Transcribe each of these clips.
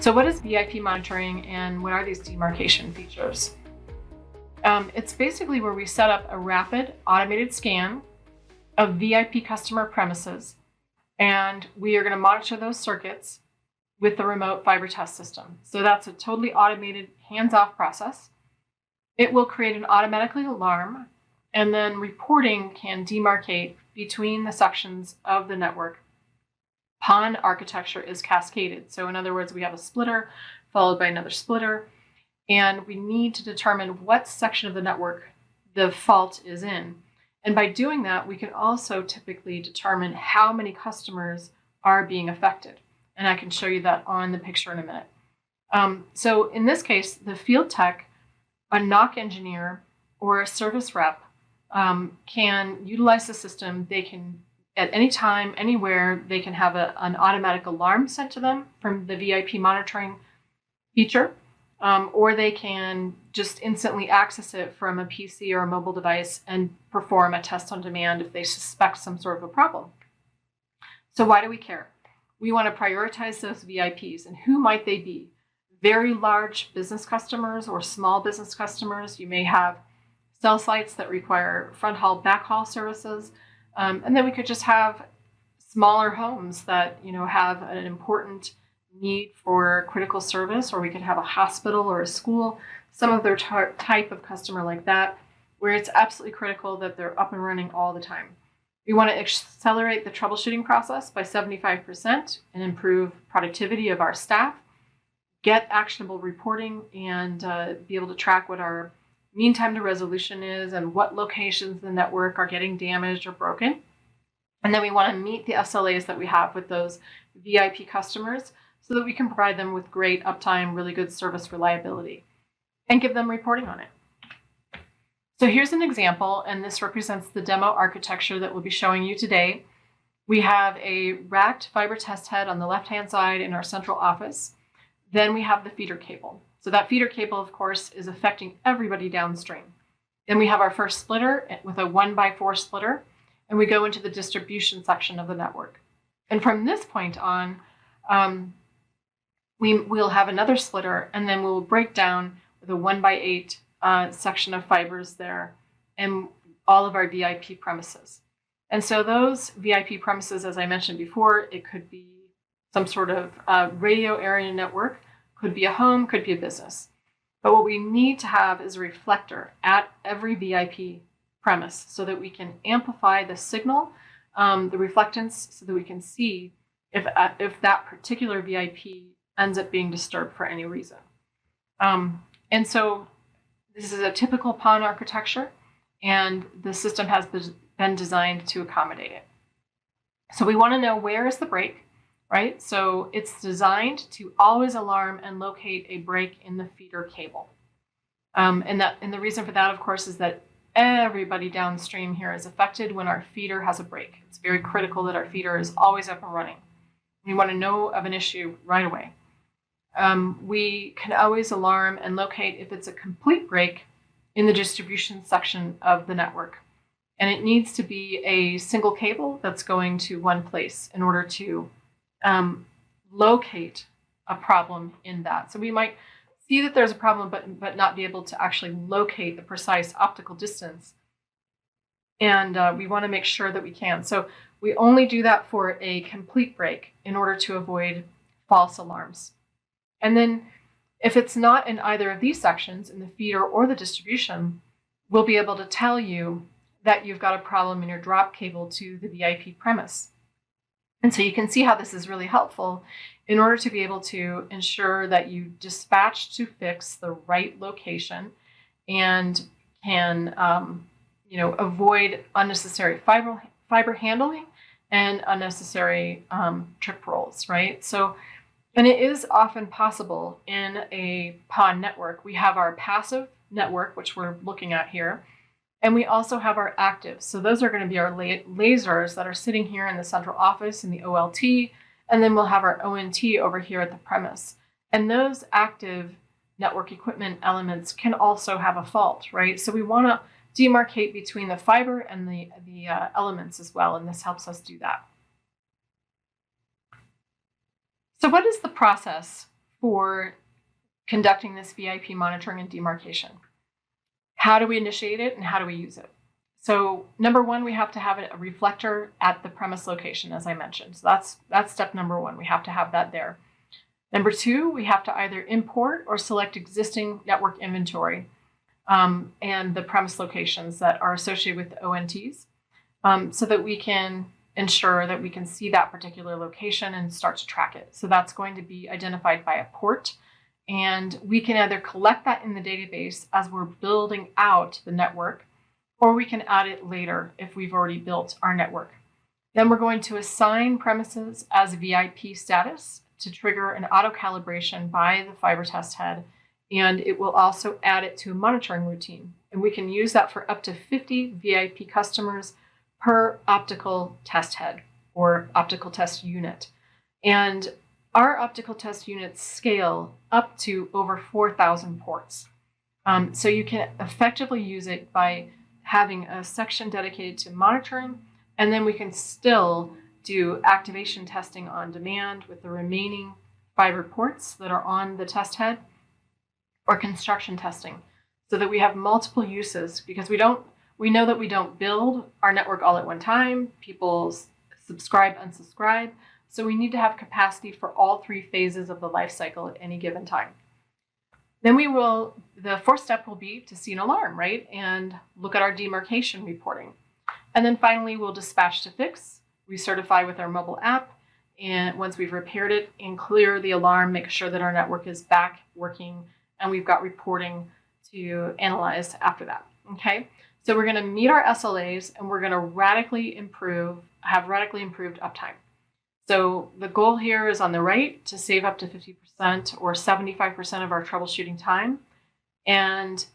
So what is VIP monitoring and what are these demarcation features? It's basically where we set up a rapid automated scan of VIP customer premises, and we are going to monitor those circuits with the remote fiber test system. So that's a totally automated, hands-off process. It will create an automatic alarm, and then reporting can demarcate between the sections of the network. PON architecture is cascaded. So in other words, we have a splitter followed by another splitter, and we need to determine what section of the network the fault is in. And by doing that, we can also typically determine how many customers are being affected. And I can show you that on the picture in a minute. So in this case, the field tech, a NOC engineer, or a service rep can utilize the system. They can, at any time, anywhere, they can have an automatic alarm sent to them from the VIP monitoring feature, or they can just instantly access it from a PC or a mobile device and perform a test on demand if they suspect some sort of a problem. So why do we care? We want to prioritize those VIPs, and who might they be? Very large business customers or small business customers. You may have cell sites that require front haul, back haul services. And then we could just have smaller homes that, have an important need for critical service, or we could have a hospital or a school, some other type of customer like that, where it's absolutely critical that they're up and running all the time. We want to accelerate the troubleshooting process by 75% and improve productivity of our staff, get actionable reporting, and be able to track what our mean time to resolution is and what locations in the network are getting damaged or broken. And then we want to meet the SLAs that we have with those VIP customers so that we can provide them with great uptime, really good service reliability, and give them reporting on it. So here's an example, and this represents the demo architecture that we'll be showing you today. We have a racked fiber test head on the left-hand side in our central office. Then we have the feeder cable. So that feeder cable, of course, is affecting everybody downstream. Then we have our first splitter with a 1x4 splitter, and we go into the distribution section of the network. And from this point on, we'll have another splitter, and then we'll break down with a 1x8 section of fibers there and all of our VIP premises. And so those VIP premises, as I mentioned before, it could be some sort of radio area network, could be a home, could be a business. But what we need to have is a reflector at every VIP premise so that we can amplify the signal, the reflectance, so that we can see if that particular VIP ends up being disturbed for any reason. And so this is a typical PON architecture, and the system has been designed to accommodate it. So we want to know, where is the break? Right? So it's designed to always alarm and locate a break in the feeder cable. And the reason for that, of course, is that everybody downstream here is affected when our feeder has a break. It's very critical that our feeder is always up and running. We want to know of an issue right away. We can always alarm and locate if it's a complete break in the distribution section of the network. And it needs to be a single cable that's going to one place in order to locate a problem in that. So we might see that there's a problem, but not be able to actually locate the precise optical distance. And we want to make sure that we can. So we only do that for a complete break in order to avoid false alarms. And then if it's not in either of these sections, in the feeder or the distribution, we'll be able to tell you that you've got a problem in your drop cable to the VIP premise. And so you can see how this is really helpful in order to be able to ensure that you dispatch to fix the right location and can avoid unnecessary fiber handling and unnecessary trip rolls, right? So, and it is often possible in a PON network. We have our passive network, which we're looking at here, and we also have our active. So those are going to be our lasers that are sitting here in the central office in the OLT, and then we'll have our ONT over here at the premise. And those active network equipment elements can also have a fault, right? So we want to demarcate between the fiber and the elements as well, and this helps us do that. So what is the process for conducting this VIP monitoring and demarcation. How do we initiate it and how do we use it? So number one, we have to have a reflector at the premise location, as I mentioned. So that's step number one. We have to have that there. Number two, we have to either import or select existing network inventory and the premise locations that are associated with the ONTs so that we can ensure that we can see that particular location and start to track it. So that's going to be identified by a port. And we can either collect that in the database as we're building out the network, or we can add it later if we've already built our network. Then we're going to assign premises as VIP status to trigger an auto calibration by the fiber test head. And it will also add it to a monitoring routine. And we can use that for up to 50 VIP customers per optical test head or optical test unit. And our optical test units scale up to over 4,000 ports. So you can effectively use it by having a section dedicated to monitoring, and then we can still do activation testing on demand with the remaining fiber ports that are on the test head, or construction testing, so that we have multiple uses, because we know that we don't build our network all at one time. People subscribe, unsubscribe. So we need to have capacity for all three phases of the life cycle at any given time. Then the fourth step will be to see an alarm, right? And look at our demarcation reporting. And then finally, we'll dispatch to fix, recertify with our mobile app. And once we've repaired it and clear the alarm, make sure that our network is back working and we've got reporting to analyze after that, okay? So we're gonna meet our SLAs and we're gonna have radically improved uptime. So the goal here is on the right to save up to 50% or 75% of our troubleshooting time and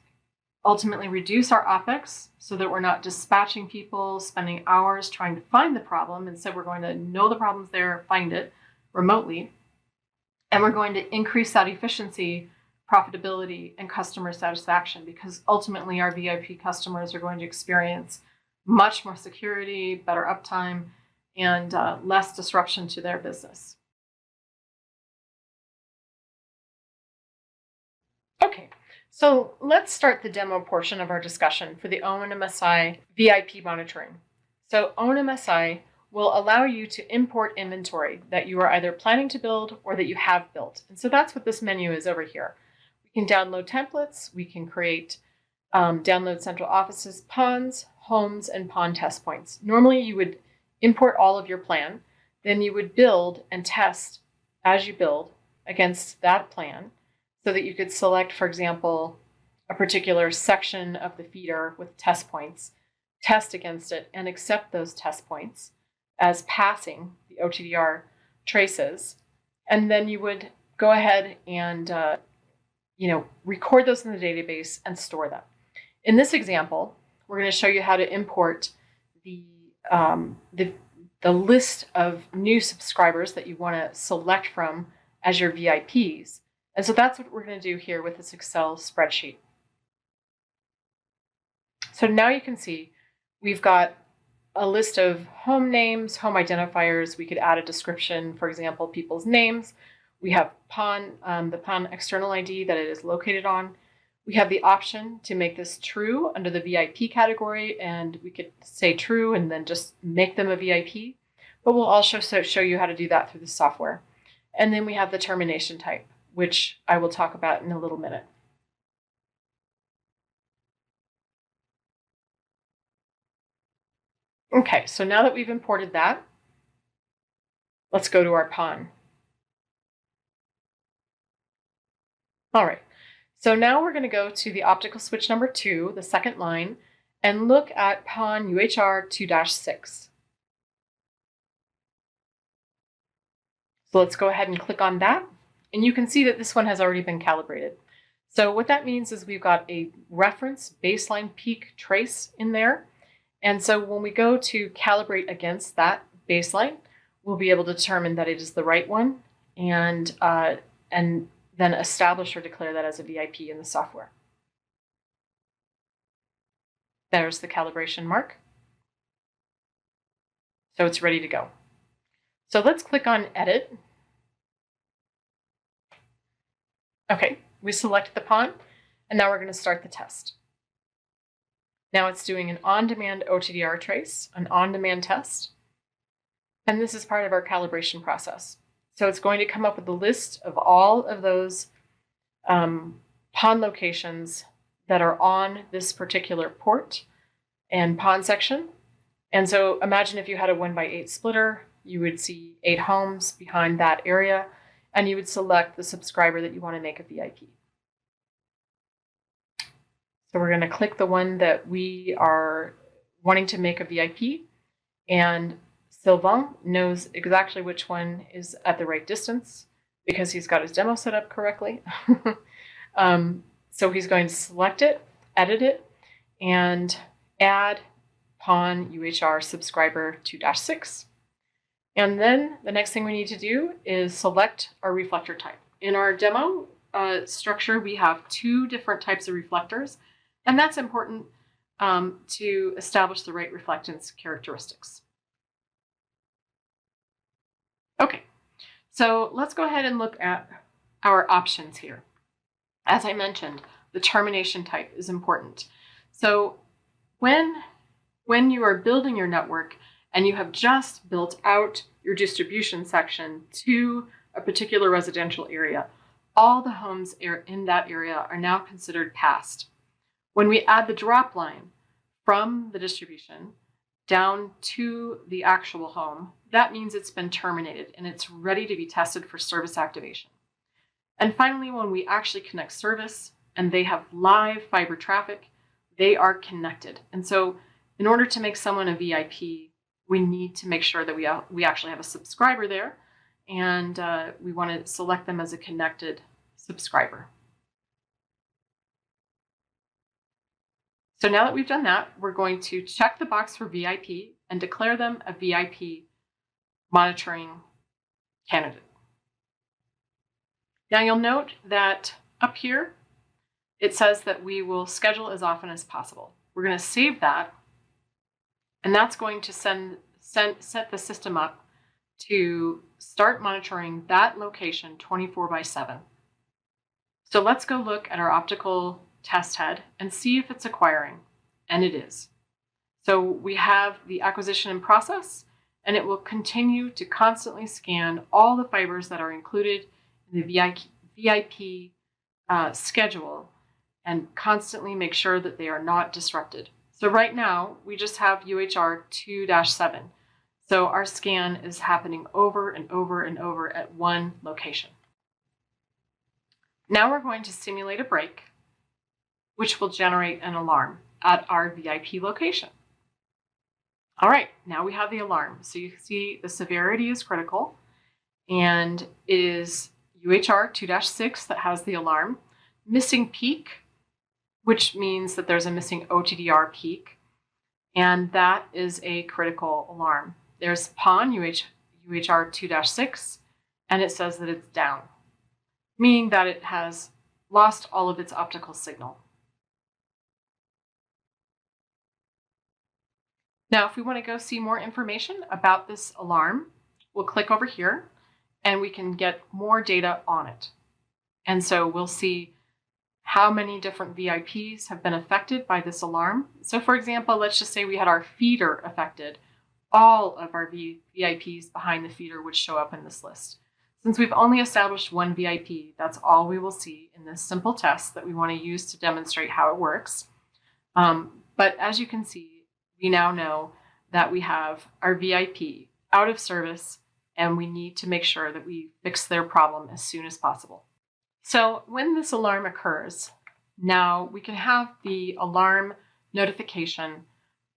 ultimately reduce our OpEx so that we're not dispatching people, spending hours trying to find the problem. Instead, we're going to know the problem's there, find it remotely, and we're going to increase that efficiency, profitability, and customer satisfaction, because ultimately our VIP customers are going to experience much more security, better uptime, and less disruption to their business. Okay, so let's start the demo portion of our discussion for the ONMSi VIP monitoring. So ONMSi will allow you to import inventory that you are either planning to build or that you have built. And so that's what this menu is over here. We can download templates, we can create download central offices, ponds, homes, and pond test points. Normally you would import all of your plan, then you would build and test as you build against that plan so that you could select, for example, a particular section of the feeder with test points, test against it, and accept those test points as passing the OTDR traces. And then you would go ahead and record those in the database and store them. In this example, we're going to show you how to import the list of new subscribers that you want to select from as your VIPs. And so that's what we're going to do here with this Excel spreadsheet. So now you can see we've got a list of home names, home identifiers. We could add a description, for example, people's names. We have the PON external ID that it is located on. We have the option to make this true under the VIP category, and we could say true and then just make them a VIP. But we'll also show you how to do that through the software. And then we have the termination type, which I will talk about in a little minute. Okay, so now that we've imported that, let's go to our PON. All right, so now we're going to go to the optical switch number 2, the second line, and look at PON UHR 2-6. So let's go ahead and click on that, and you can see that this one has already been calibrated. So what that means is we've got a reference baseline peak trace in there. And so when we go to calibrate against that baseline, we'll be able to determine that it is the right one and then establish or declare that as a VIP in the software. There's the calibration mark. So it's ready to go. So let's click on Edit. Okay, we selected the PON, and now we're going to start the test. Now it's doing an on-demand OTDR trace, an on-demand test, and this is part of our calibration process. So it's going to come up with a list of all of those PON locations that are on this particular port and PON section. And so imagine if you had a 1x8 splitter, you would see 8 homes behind that area, and you would select the subscriber that you want to make a VIP. So we're going to click the one that we are wanting to make a VIP, and Sylvain knows exactly which one is at the right distance because he's got his demo set up correctly. So he's going to select it, edit it, and add PON UHR subscriber 2-6. And then the next thing we need to do is select our reflector type. In our demo structure, we have 2 different types of reflectors, and that's important to establish the right reflectance characteristics. Okay, so let's go ahead and look at our options here. As I mentioned, the termination type is important. So when you are building your network and you have just built out your distribution section to a particular residential area, all the homes in that area are now considered passed. When we add the drop line from the distribution down to the actual home, that means it's been terminated and it's ready to be tested for service activation. And finally, when we actually connect service and they have live fiber traffic, they are connected. And so in order to make someone a VIP, we need to make sure that we actually have a subscriber there, and we want to select them as a connected subscriber. So now that we've done that, we're going to check the box for VIP and declare them a VIP monitoring candidate. Now you'll note that up here, it says that we will schedule as often as possible. We're going to save that, and that's going to set the system up to start monitoring that location 24/7. So let's go look at our optical test head and see if it's acquiring, and it is. So we have the acquisition in process, and it will continue to constantly scan all the fibers that are included in the VIP schedule and constantly make sure that they are not disrupted. So right now, we just have UHR 2-7. So our scan is happening over and over and over at one location. Now we're going to simulate a break, which will generate an alarm at our VIP location. All right, now we have the alarm. So you see the severity is critical, and it is UHR 2-6 that has the alarm. Missing peak, which means that there's a missing OTDR peak, and that is a critical alarm. There's PON UHR 2-6, and it says that it's down, meaning that it has lost all of its optical signal. Now, if we want to go see more information about this alarm, we'll click over here and we can get more data on it. And so we'll see how many different VIPs have been affected by this alarm. So for example, let's just say we had our feeder affected. All of our VIPs behind the feeder would show up in this list. Since we've only established one VIP, that's all we will see in this simple test that we want to use to demonstrate how it works. But as you can see, we now know that we have our VIP out of service, and we need to make sure that we fix their problem as soon as possible. So when this alarm occurs, now we can have the alarm notification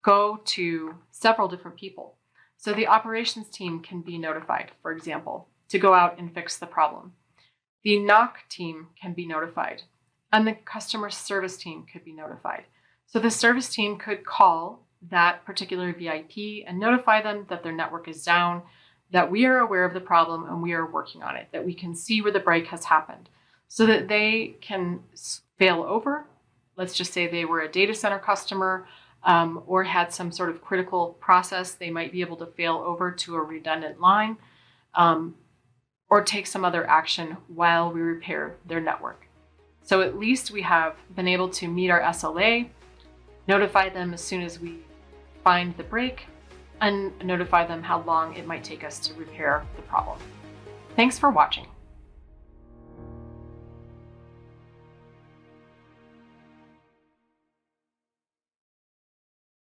go to several different people. So the operations team can be notified, for example, to go out and fix the problem. The NOC team can be notified, and the customer service team could be notified. So the service team could call that particular VIP and notify them that their network is down, that we are aware of the problem and we are working on it, that we can see where the break has happened, so that they can fail over. Let's just say they were a data center customer or had some sort of critical process. They might be able to fail over to a redundant line, or or take some other action while we repair their network. So at least we have been able to meet our SLA, notify them as soon as we find the break, and notify them how long it might take us to repair the problem. Thanks for watching.